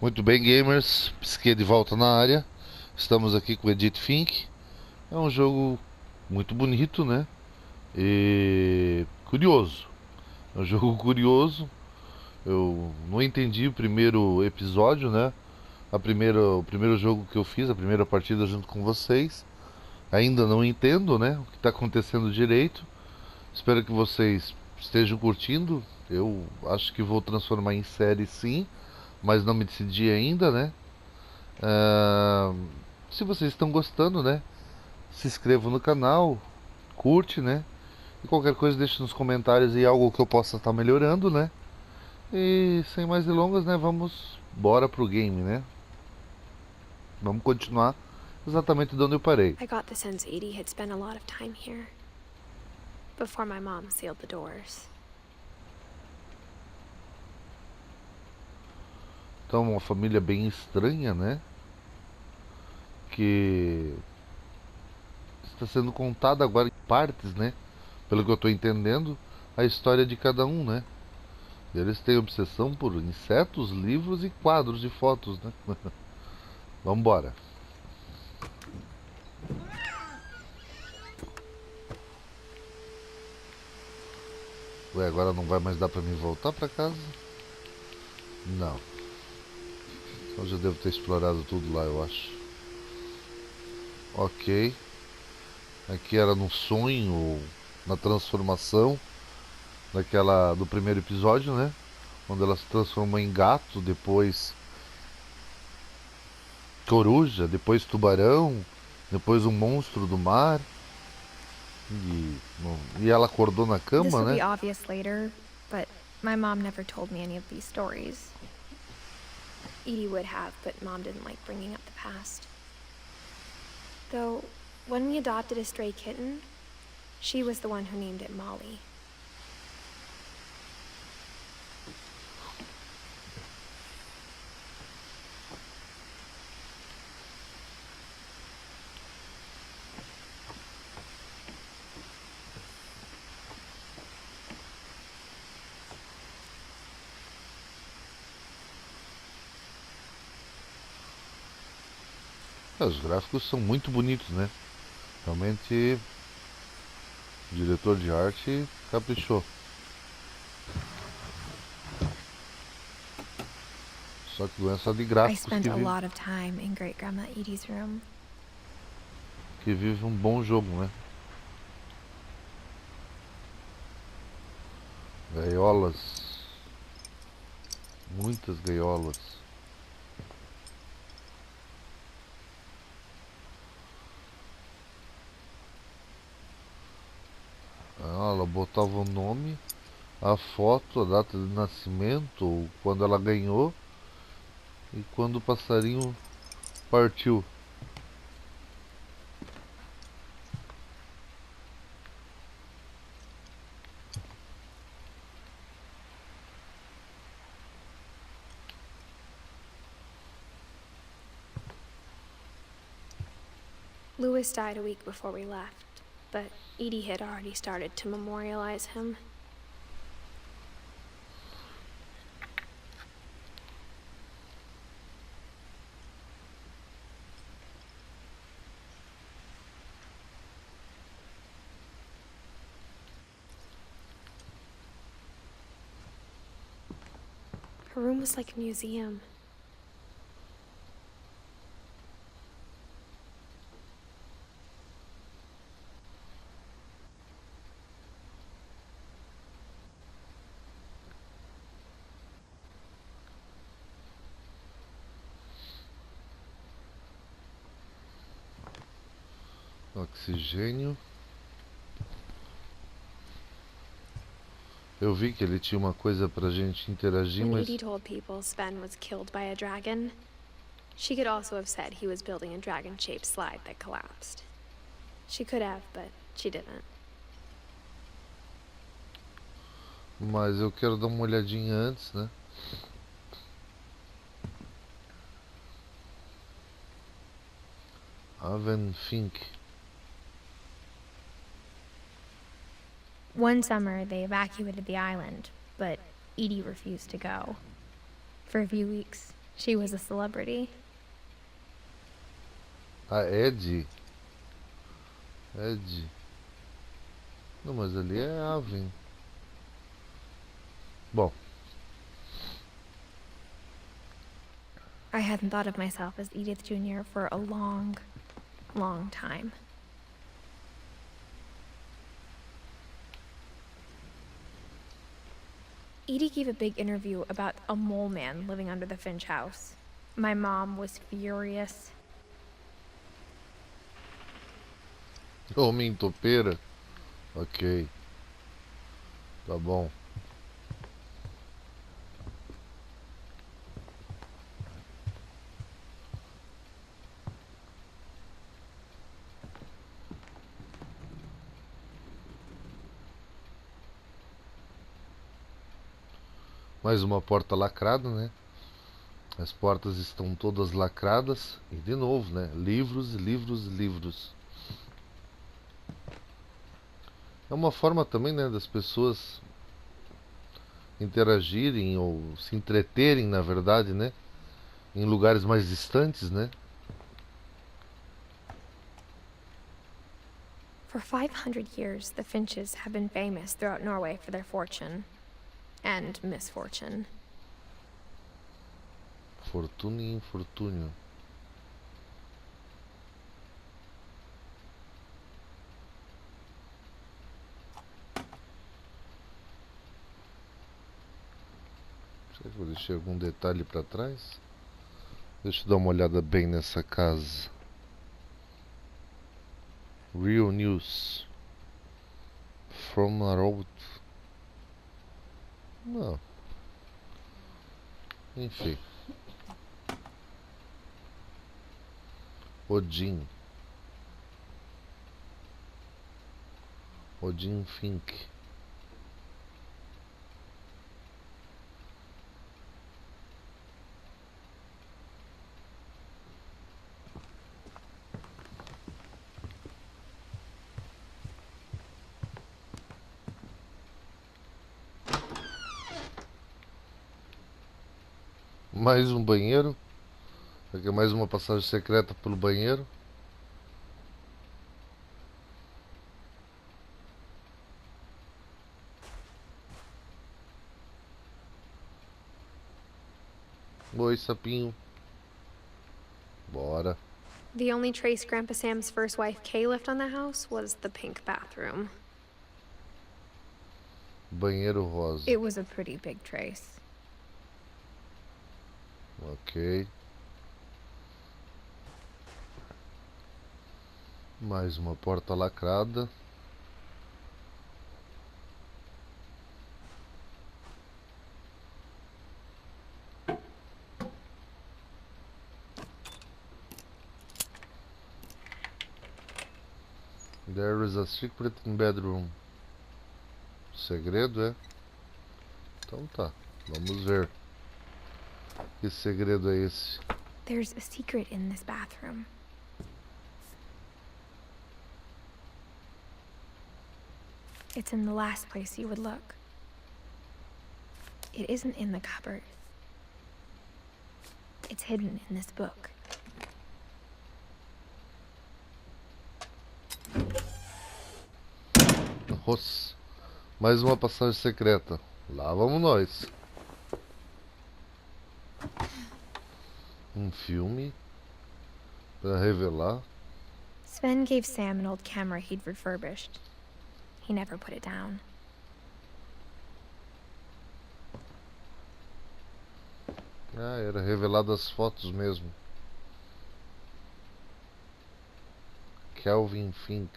Muito bem, gamers, Psique de volta na área. Estamos aqui com Edith Finch. É um jogo muito bonito, né? E curioso. É um jogo curioso. Eu não entendi o primeiro episódio, né? O primeiro jogo que eu fiz, a primeira partida junto com vocês. Ainda não entendo, né? O que está acontecendo direito. Espero que vocês estejam curtindo. Eu acho que vou transformar em série sim, mas não me decidi ainda, né? Ah, Se vocês estão gostando, né? Se inscrevam no canal, curte, né? E qualquer coisa deixe nos comentários aí algo que eu possa estar melhorando, né? E sem mais delongas, né? Vamos bora pro game, né? Vamos continuar exatamente de onde eu parei. I got the sense Edie had spent a lot of time here before my mom sealed the doors. Então, uma família bem estranha, né? Que está sendo contada agora em partes, né? Pelo que eu estou entendendo, a história de cada um, né? Eles têm obsessão por insetos, livros e quadros de fotos, né? Vambora. Ué, agora não vai mais dar pra mim voltar pra casa? Não. Então já devo ter explorado tudo lá, eu acho. Ok. Aqui era no sonho, ou na transformação daquela do primeiro episódio, né? Quando ela se transformou em gato, depois coruja, depois tubarão, depois um monstro do mar. E ela acordou na This cama, will be né? obvious later, but my mom never told me any of these stories. Edie would have, but Mom didn't like bringing up the past. Though, when we adopted a stray kitten, she was the one who named it Molly. Os gráficos são muito bonitos, né? Realmente, o diretor de arte caprichou. Só que não é só de I gráficos spent a lot of time in Great Grandma Edie's room. que vive um bom jogo, né? Gaiolas, muitas gaiolas. Ela botava o nome, a foto, a data de nascimento, ou quando ela ganhou e quando o passarinho partiu. Louis died a week before we left, but Edie had already started to memorialize him. Her room was like a museum. Oxigênio. Eu vi que ele tinha uma coisa pra gente interagir, When mas Edie told people Sven was killed by a dragon, she could also have said he was building a dragon-shaped slide that collapsed. She could have, but she didn't. eu quero dar uma olhadinha antes, né? Aven Fink. One summer, they evacuated the island, but Edie refused to go. For a few weeks, She was a celebrity. A Ed. Ed. Não, mas ali é Aven. Bom, I hadn't thought of myself as Edith Jr. for a long, long time. Edie gave a big interview about a mole man living under the Finch house. My mom was furious. homem topeira. Ok. Tá bom. Mais uma porta lacrada, né? As portas estão todas lacradas. E de novo, né? Livros, livros, livros. É uma forma também, né, das pessoas interagirem ou se entreterem, na verdade, né? Em lugares mais distantes, né? For 500 years, the Finches have been famous throughout Norway for their fortune. And misfortune. Fortuna e infortúnio. Será que eu deixei algum detalhe para trás? Deixa eu dar uma olhada bem nessa casa. Real News. From a road. Não. Enfim. Odin. Odin Fink. Mais um banheiro. Aqui é mais uma passagem secreta pelo banheiro. Oi, sapinho. Bora. The only trace Grandpa Sam's first wife Kay left on the house was the pink bathroom. Banheiro rosa. It was a pretty big trace. Ok. Mais uma porta lacrada. There is a secret in bedroom. Segredo, é? Então tá, vamos ver. Que segredo é esse? There's a secret in this bathroom. It's in the last place you would look. It isn't in the cupboard. It's hidden in this book. Nossa, mais uma passagem secreta. Lá vamos nós. Um filme para revelar. Sven gave Sam an old camera he'd refurbished. He never put it down. Ah, era revelado as fotos mesmo. Kelvin Fink.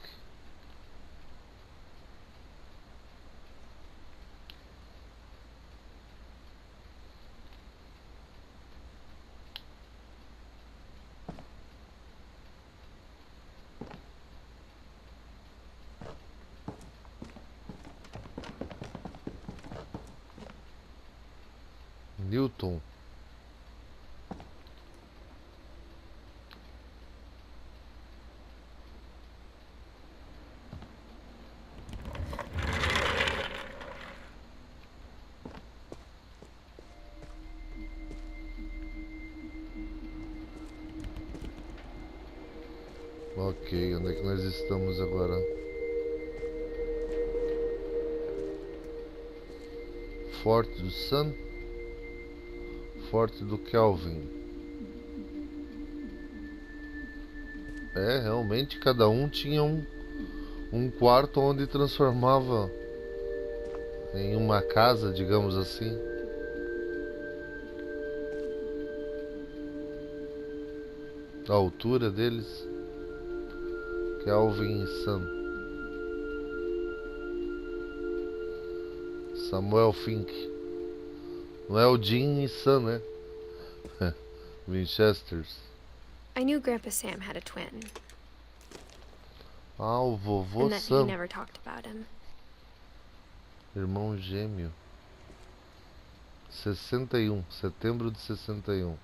Newton. Ok, onde é que nós estamos agora? Forte do Sun, Forte do Kelvin. É, realmente cada um tinha um quarto onde transformava em uma casa, digamos assim. A altura deles, Kelvin e Sun. Samuel Fink. Não é o Jim e Sun, né? Winchesters. I knew Grandpa Sam had a twin, Ah, o vovô and that he Sam. never talked about him. Irmão gêmeo. 61, setembro de 61.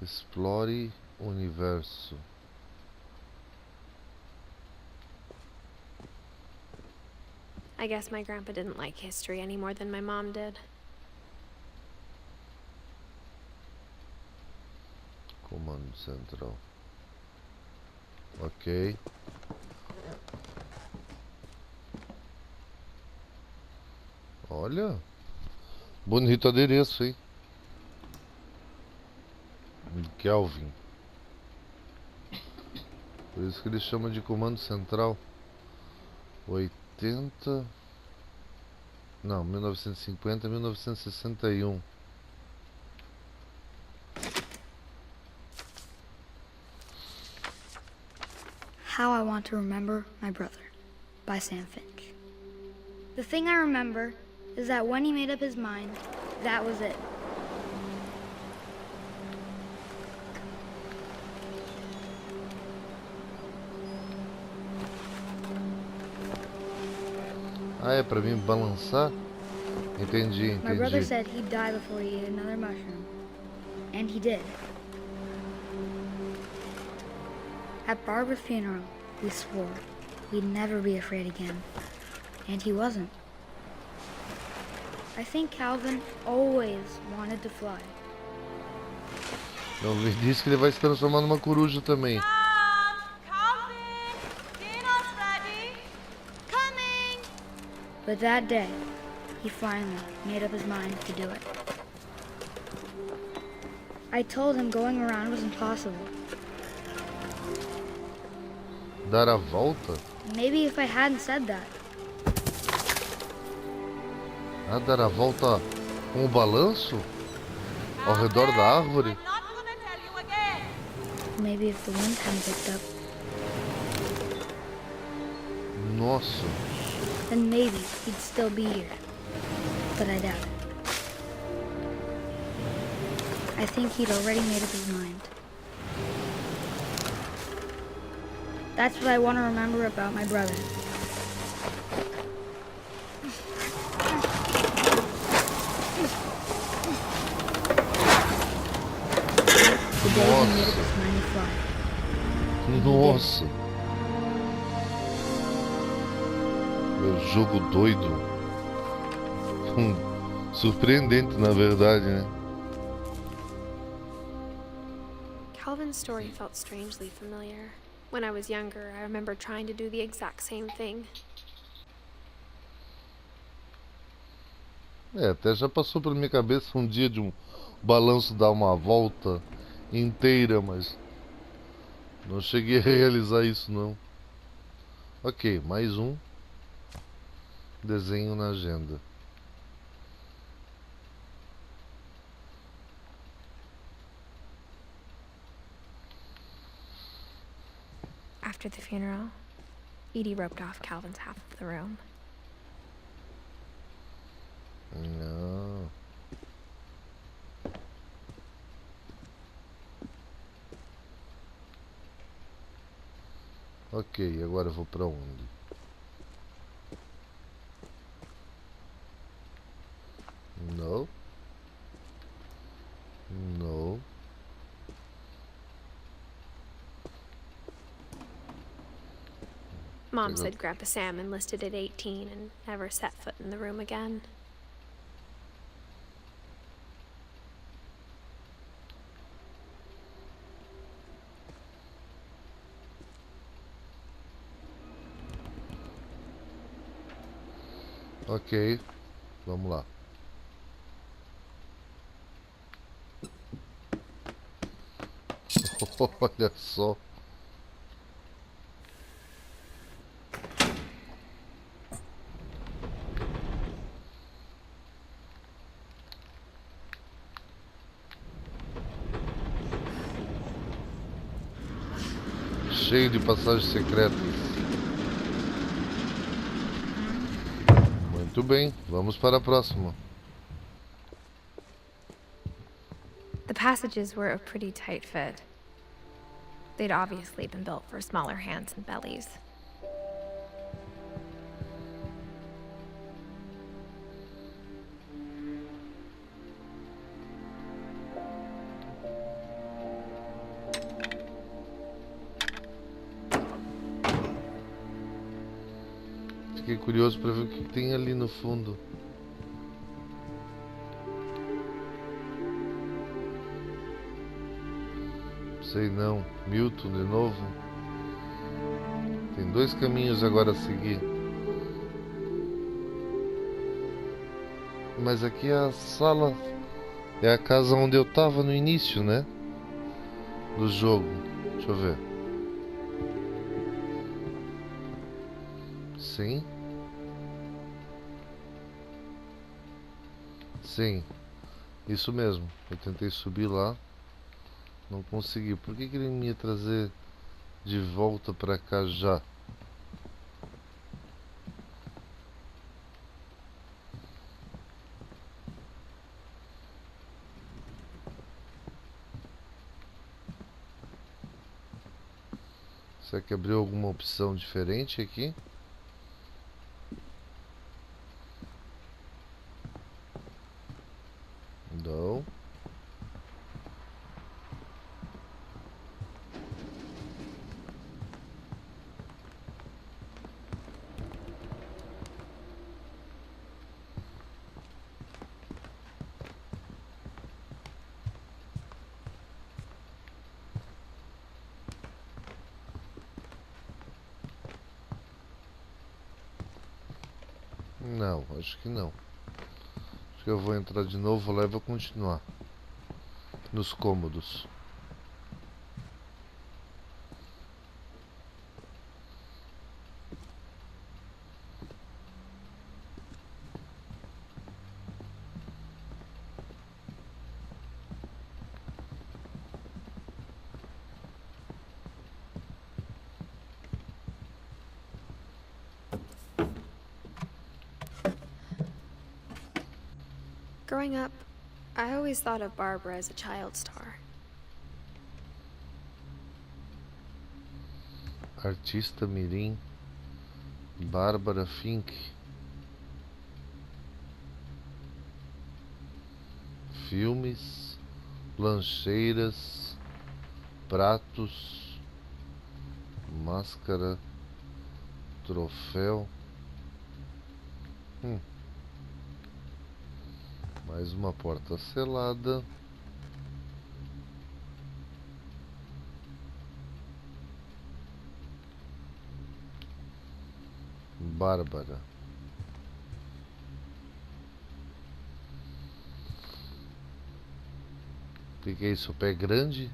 Explore o universo. I guess my grandpa didn't like history any more than my mom did. Comando central. Ok. Olha. Bonito adereço, hein? Kelvin. Por isso que ele chama de comando central. 80. Não, 1950, 1961. How I Want to Remember My Brother by Sam Finch. The thing I remember is that when he made up his mind, that was it. Ah, é pra mim balançar? Entendi, My brother entendi. said he'd die before he ate another mushroom. And he did. At Barbara's funeral, we swore we'd never be afraid again. And he wasn't. I think Calvin always wanted to fly. Então ele disse que ele vai se transformar numa coruja também. Calvin, dinner's ready. Coming. But that day, he finally made up his mind to do it. I told him going around was impossible. Dar a volta? Maybe if I hadn't said that. Ah, dar a volta com o balanço? Ao redor da árvore? I'm not gonna tell you again. Maybe if the wind hadn't picked up. Nossa. Then maybe he'd still be here. But I doubt it. I think he'd already made up his mind. That's what I want to remember about my brother. The day he made up his mind to fly. Nossa. Meu jogo doido. Surpreendente, na verdade, né? Calvin's story felt strangely familiar. When I was younger, I remember trying to do the exact same thing. É, até já passou pela minha cabeça um dia de um balanço dar uma volta inteira, mas não cheguei a realizar isso não. Ok, mais um desenho na agenda. After the funeral, Edie roped off Calvin's half of the room. Não. Ok, agora eu vou pra onde? No. No. Mom said Grandpa Sam enlisted at 18 and never set foot in the room again. Ok, vamos lá. Olha só. Cheio de passagens secretas. Muito bem, vamos para a próxima. The passages were a pretty tight fit. They'd obviously been built for smaller hands and bellies. Fiquei curioso para ver o que tem ali no fundo. Sei não. Milton de novo. Tem 2 caminhos agora a seguir. Mas aqui é a sala. É a casa onde eu tava no início, né? Do jogo. Deixa eu ver. Sim. Sim. Isso mesmo. Eu tentei subir lá. Não consegui. Por que ele me ia trazer de volta pra cá já? Será que abriu alguma opção diferente aqui? Não. Não, acho que não. Acho que eu vou entrar de novo lá e vou continuar nos cômodos. Growing up, I always thought of Barbara as a child star. Artista mirim, Bárbara Fink. Filmes, lancheiras, pratos, máscara, troféu. Mais uma porta selada. Bárbara. O que é isso? Pé grande?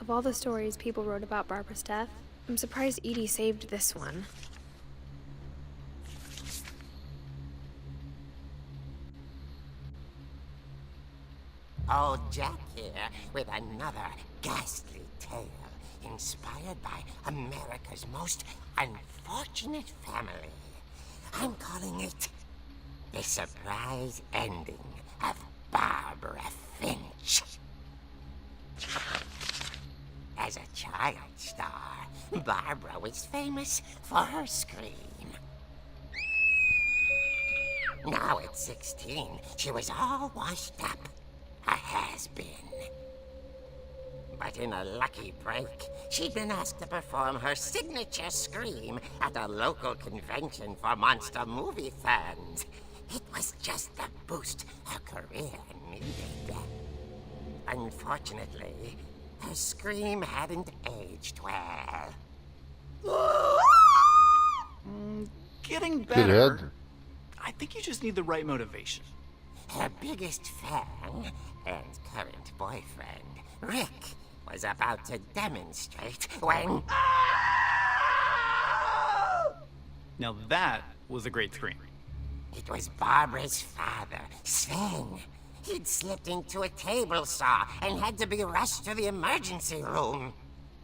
Of all the stories people wrote about Barbara's death, I'm surprised Edie saved this one. Old Jack here with another ghastly tale inspired by America's most unfortunate family. I'm calling it The Surprise Ending of Barbara Finch. As a child star, Barbara was famous for her scream. Now at 16, she was all washed up. A has-been. But in a lucky break, she'd been asked to perform her signature scream at a local convention for monster movie fans. It was just the boost her career needed. Unfortunately, Her scream hadn't aged well. Getting better. Credo. I think you just need the right motivation. Her biggest fan and current boyfriend, Rick, was about to demonstrate when... Now that was a great scream. It was Barbara's father, Sven. He'd slipped into a table saw and had to be rushed to the emergency room.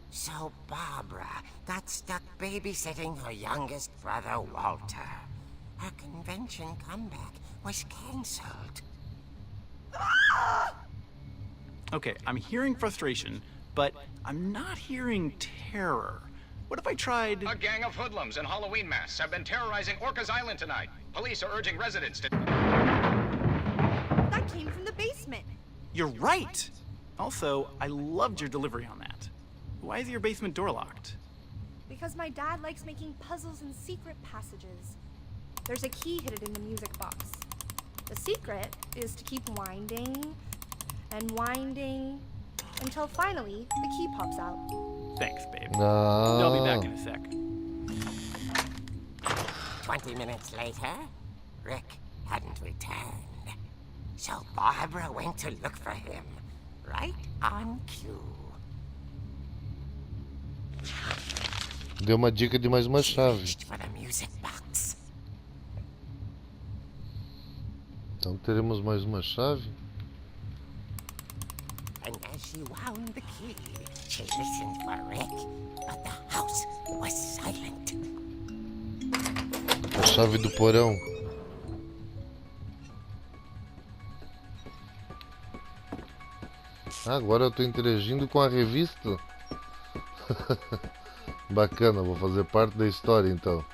So Barbara got stuck babysitting her youngest brother, Walter. Her convention comeback was cancelled. Okay, I'm hearing frustration, but I'm not hearing terror. What if I tried... A gang of hoodlums in Halloween masks have been terrorizing Orca's Island tonight. Police are urging residents to... That came from the basement. You're right! Also, I loved your delivery on that. Why is your basement door locked? Because my dad likes making puzzles and secret passages. There's a key hidden in the music box. The secret is to keep winding and winding until finally the key pops out. Thanks, babe. No. I'll be back in a sec. 20 minutes later, Rick hadn't returned. So Barbara went to look for him, right on cue. Deu uma dica de mais uma She chave. reached for the music box. Então teremos mais uma chave. And as she wound the key, she listened for Rick, but the house was silent. A chave do porão. Agora eu tô interagindo com a revista. Bacana, vou fazer parte da história então.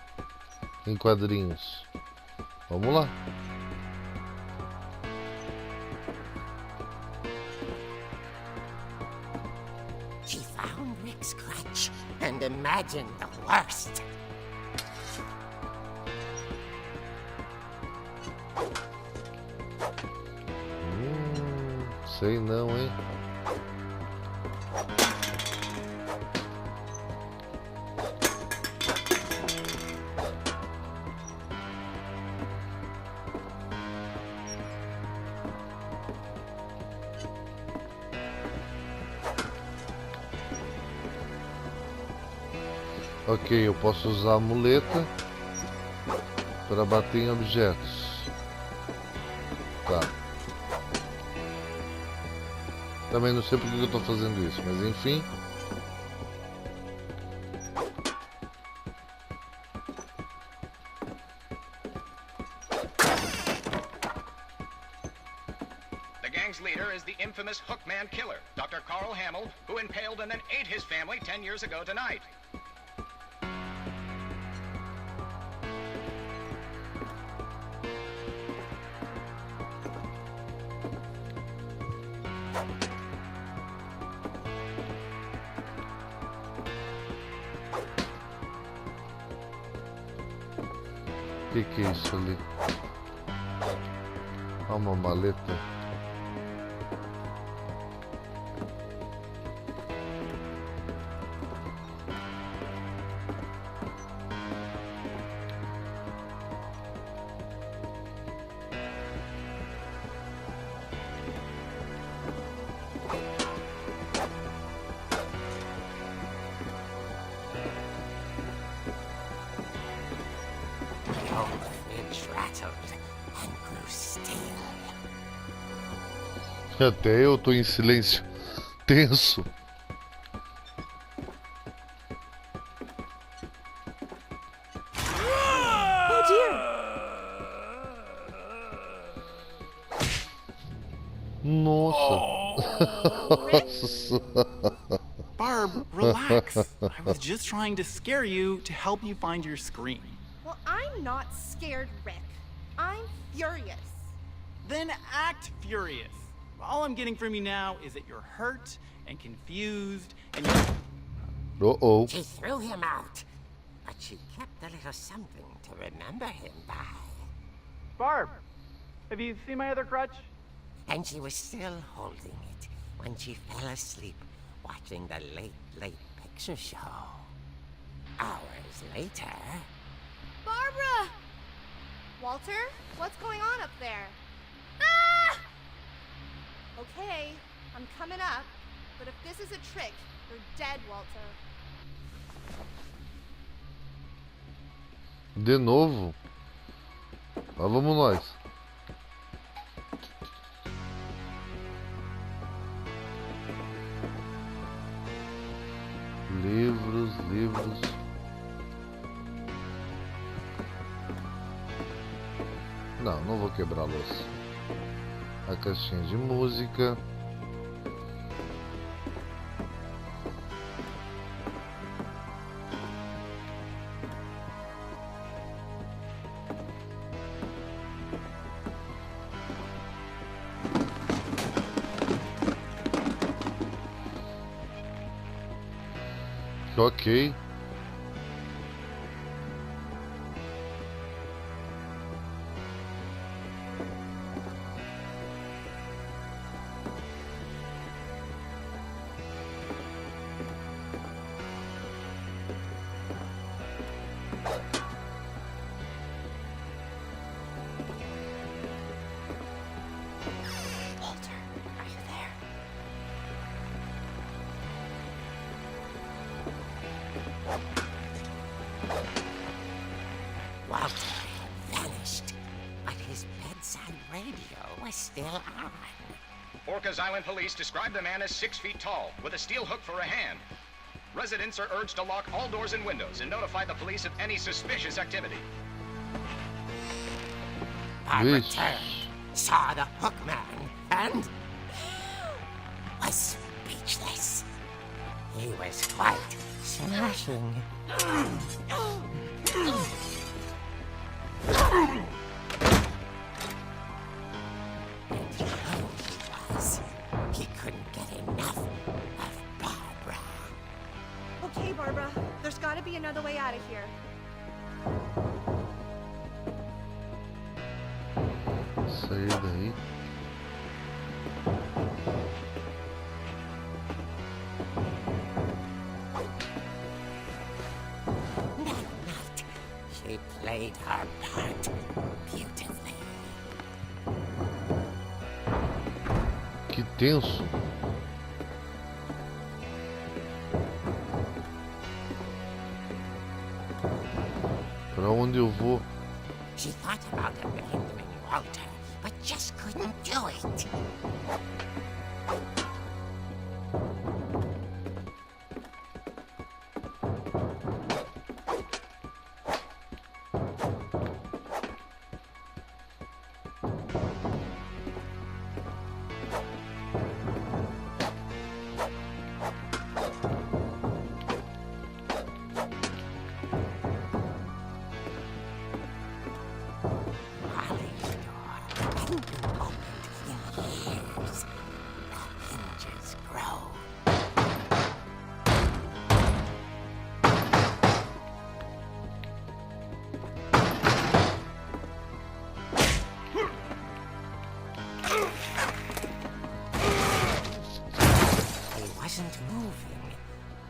Em quadrinhos. Vamos lá. She found Rick's crutch and imagined the worst. Sei não, hein? Ok, eu posso usar a muleta para bater em objetos. Tá. Também não sei porque eu estou fazendo isso, mas enfim. The gang's leader is the infamous Hookman killer, Dr. Carl Hamill, who impaled and then ate his family 10 years ago tonight. O que é isso ali? Ah, uma maleta. The old fridge rattled and grew still. Até eu tô em silêncio tenso. Oh dear! Nossa. Barb, relax. I was just trying to scare you to help you find your scream. Well, I'm not scared, Rick. I'm furious. Then act furious. All I'm getting from you now is that you're hurt and confused and you're... Uh-oh. She threw him out, but she kept a little something to remember him by. Barb, have you seen my other crutch? And she was still holding it when she fell asleep watching the late picture show. Hours later... Barbara! Walter, what's going on up there? Ah! Okay, I'm coming up, but if this is a trick, you're dead, Walter. De novo? Lá vamos nós. Livros. Não vou quebrar a louça. A caixinha de música. Ok. Walter, are you there? Walter had vanished, but his bedside radio was still on. Orcas Island police describe the man as 6 feet tall, with a steel hook for a hand. Residents are urged to lock all doors and windows and notify the police of any suspicious activity. Barbara turned, saw the hook man, and was speechless. He was quite smashing. And he was. He couldn't get enough of Barbara. Okay, Barbara, there's gotta be another way out of here. Sair daí. That night, she played her part beautifully. Que tenso. Pra onde eu vou? She thought about abandoning Walter, but just couldn't do it. Molly's door hadn't been opened in years. The hinges grow. He wasn't moving,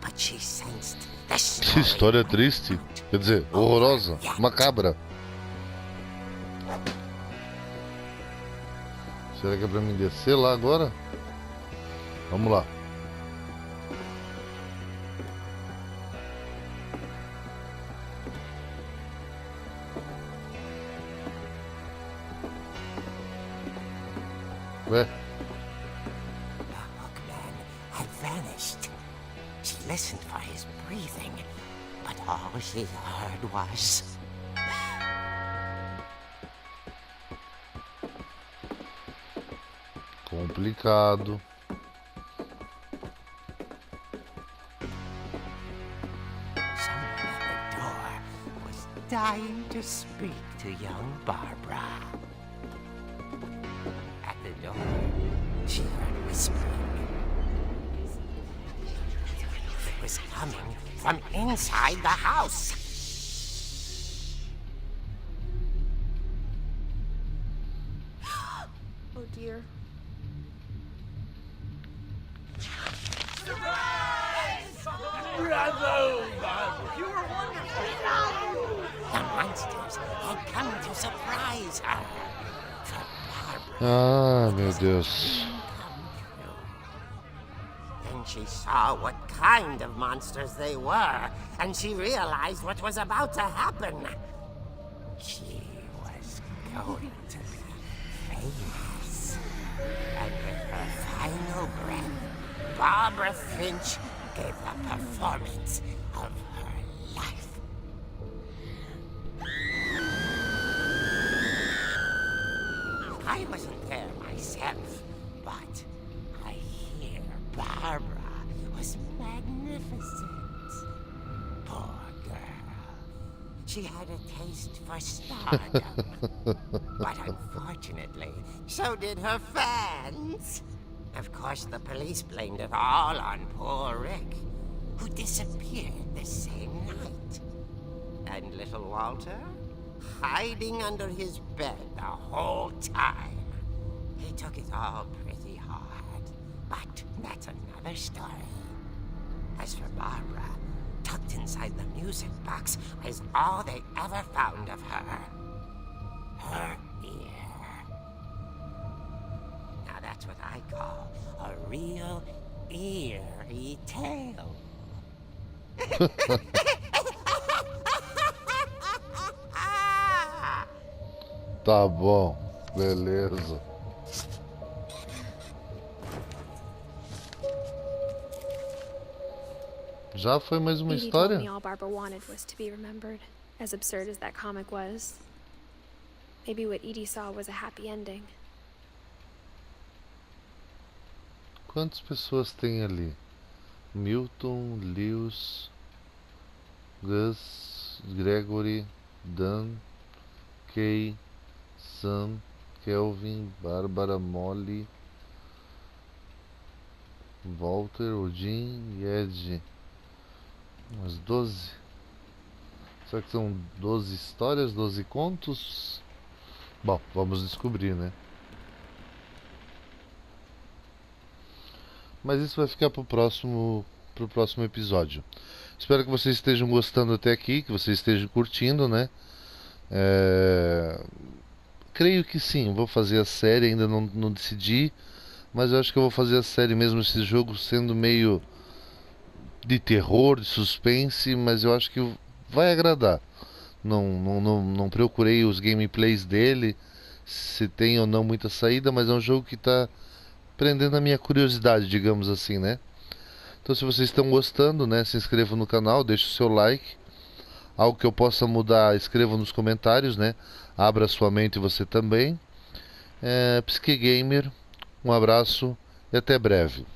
but she sensed the Que história triste. Quer dizer, horrorosa. Macabra. Será que é pra mim descer lá agora? Vamos lá. Ué, The hookman had vanished. She listened for his breathing, but all she heard was... complicado. Someone at the door was dying to speak to young Barbara. At the door, she heard whispering. It was coming from inside the house. Oh dear. Surprise! The monsters had come to surprise her. For Barbara, Ah, meu Deus. then she saw what kind of monsters they were, and she realized what was about to happen. She was going to be famous. And with her final breath, Barbara Finch gave the performance of her life. I wasn't there myself, but I hear Barbara was magnificent. Poor girl. She had a taste for stardom. But unfortunately, so did her fans. Of course, the police blamed it all on poor Rick, who disappeared the same night. And little Walter? Hiding under his bed the whole time. He took it all pretty hard, but that's another story. As for Barbara, tucked inside the music box is all they ever found of her. Her ear. Now that's what I call a real eerie tale. Tá bom, beleza. Já foi mais uma Edie told me história? all Barbara wanted was to be remembered, as absurd as that comic was. Maybe what Edie saw was a happy ending. Quantas pessoas tem ali? Milton, Lewis, Gus, Gregory, Dan, Kay, Sam, Kelvin, Bárbara, Molly, Walter, Odin e Ed. Umas 12. Será que são 12 histórias, 12 contos? Bom, vamos descobrir, né? Mas isso vai ficar pro próximo episódio. Espero que vocês estejam gostando até aqui, que vocês estejam curtindo, né? Creio que sim, vou fazer a série, ainda não decidi, mas eu acho que eu vou fazer a série mesmo, esse jogo sendo meio de terror, de suspense, mas eu acho que vai agradar. Não procurei os gameplays dele, se tem ou não muita saída, mas é um jogo que está prendendo a minha curiosidade, digamos assim, né? Então, se vocês estão gostando, né, se inscrevam no canal, deixe o seu like. Algo que eu possa mudar, escreva nos comentários, né? Abra sua mente você também. Psique Gamer, um abraço e até breve.